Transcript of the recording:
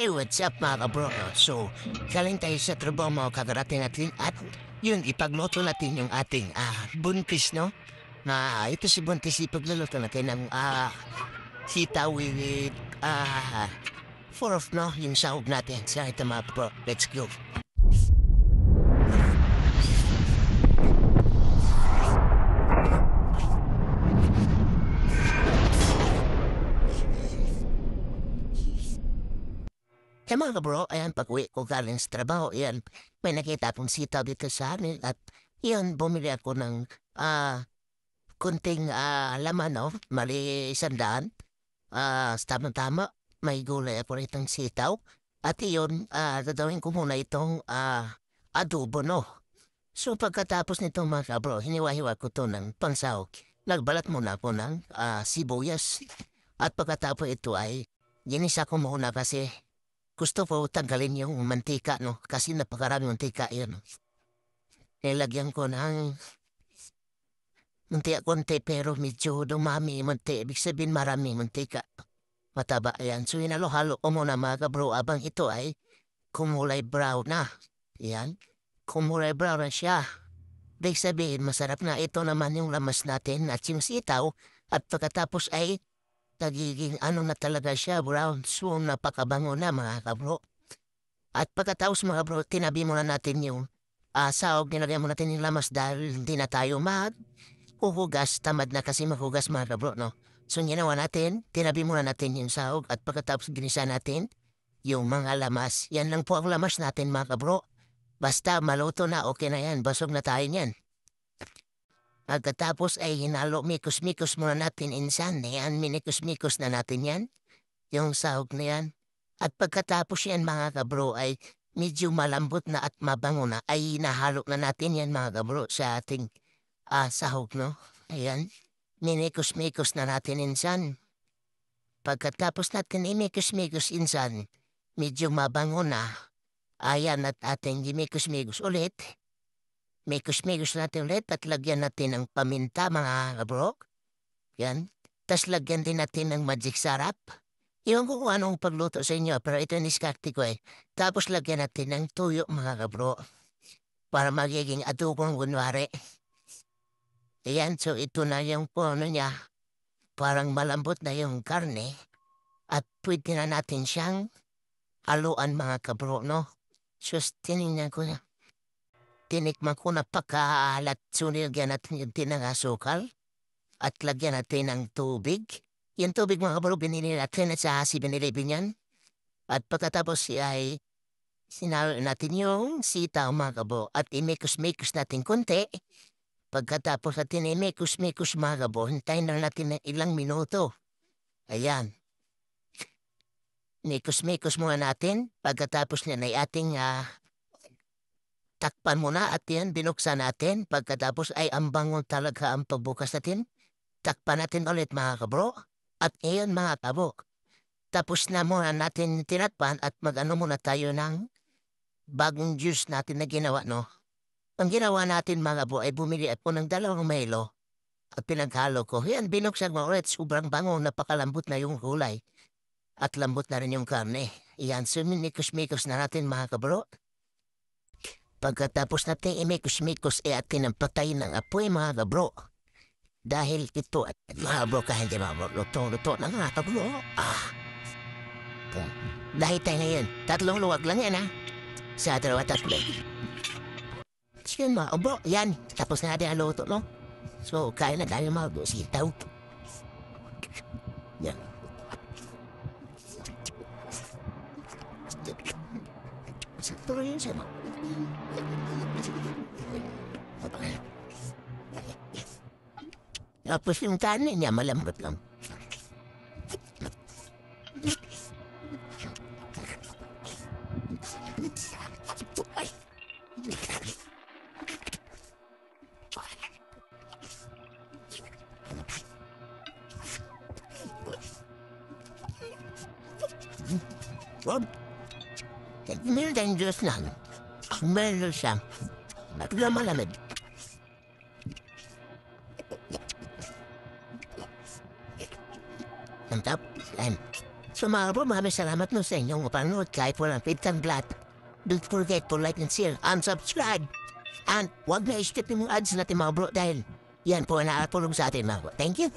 Hey, what's up mga kabro? So, galing tayo sa trabaho mga kagarating natin at yun, ipagluto natin yung ating buntis, no? Na ito si buntis, ipagluluto natin ng sitaw with four of, no? Yung sahog natin. Sa ito mga kabro, let's go. Mga kabro, ayan, pag-uwi ko galing sa trabaho, ayan, may nakita akong sitaw dito sa amin at yun, bumili ako ng kunting laman, no? Mali 100. Tama-tama, may gulay ako ritong sitaw. At iyon, gagawin ko muna itong adobo, no? So pagkatapos nitong mga kabro, hiniwa-hiwa ko to ng pansahog. Nagbalat muna ako ng sibuyas. At pagkatapos ito ay, ginisa ko muna kasi gusto ko tanggalin yung mantika, no? Kasi napakaraming mantika yun. Nilagyan ko ng konti pero medyo dumami yung mantika. Ibig sabihin marami mantika. Mataba yan. So hinalo-halo ko muna mga kabro abang ito ay kumulay brown na. Yan. Kumulay brown na siya. Ibig sabihin masarap na. Ito naman yung lamas natin at yung sitaw. At pagkatapos ay nagiging ano na talaga siya brown. So napakabango na mga kabro. At pagkatapos mga bro, tinabi muna natin yung sahog. Nilagyan muna natin yung lamas dahil hindi na tayo huhugas. Tamad na kasi maghugas mga kabro, no? So ginawa natin, tinabi muna natin yung sahog at pagkatapos ginisa natin yung mga lamas. Yan lang po ang lamas natin mga kabro. Basta maluto na, okay na yan. Basog na tayo niyan. Pagkatapos ay hinalo, mikos-mikos muna natin insan. Yan, minikos-mikos na natin yan. Yung sahog na yan. At pagkatapos yan mga kabro ay medyo malambot na at mabango na ay nahalo na natin yan mga kabro sa ating sahog, no? Ayan. Minikos-mikos na natin insan. Pagkatapos natin imikos-mikos insan, medyo mabango na. Ayan at ating imikos-mikos ulit. Mikos-mikos natin ulit at lagyan natin ng paminta mga kabro. Yan. Tapos lagyan din natin ng magic sarap. Iwan ko kung anong pagluto sa inyo, pero ito niskakti ko eh. Tapos lagyan natin ng tuyo mga kabro. Para magiging adobong kunwari. Ayan, so ito na yung puno niya. Parang malambot na yung karne. At pwede na natin siyang haluan mga kabro, no? So tinignan ko na. Tinikman ko na pagkaalat. So nilagyan natin yung tinangasukal. At lagyan natin ng tubig. Yung tubig mga kabro, binili natin at sa 7-Eleven yan. At pagkatapos ay sinalo natin yung sitaw mga kabro. At imikos-mikos natin konti. Pagkatapos natin imikos-mikos mga kabro, hintayin na natin ng ilang minuto. Ayan. Mikos-mikos muna natin. Pagkatapos niyan ay ating takpan muna at yan binuksan natin. Pagkatapos ay ang bangon talaga ang pagbukas natin. Takpan natin ulit mga kabro. At ngayon mga kabro, tapos na muna natin tinatpan at mag-ano muna tayo ng bagong juice natin na ginawa, no? Ang ginawa natin mga kabro ay bumili ako ng 2 Milo at pinaghalo ko. Yan, binuksan mo ulit. Sobrang bango, napakalambot na yung gulay. At lambot na rin yung karne. Yan, so minikos-mikos na natin mga kabro. Pagkatapos natin imikos-mikos atin ang patayin ng apoy mga kabro. Dahil ito at mga bro kahit di mga bro, luto na nga kabro. Dahil tayo ngayon, 3 luwag lang yan sa 2 tatlo. So yun mga bro, yan, tapos na natin ang luto, no? So kaya na tayo mga bro, sitaw. Yan. Sa tuloy yun siya, no? Tapos yung kanin niya malambot lang. Ay. Rob, meron tayong Diyos na. Meron siya. At malamig. Mantap. Ayan. So mga bro, maraming salamat no sa inyong panonood kahit walang Pintan Blat. Don't forget to like and share and subscribe. And huwag na i-skip yung ads natin mga bro dahil yan po ang nakatulong sa atin mga bro. Thank you.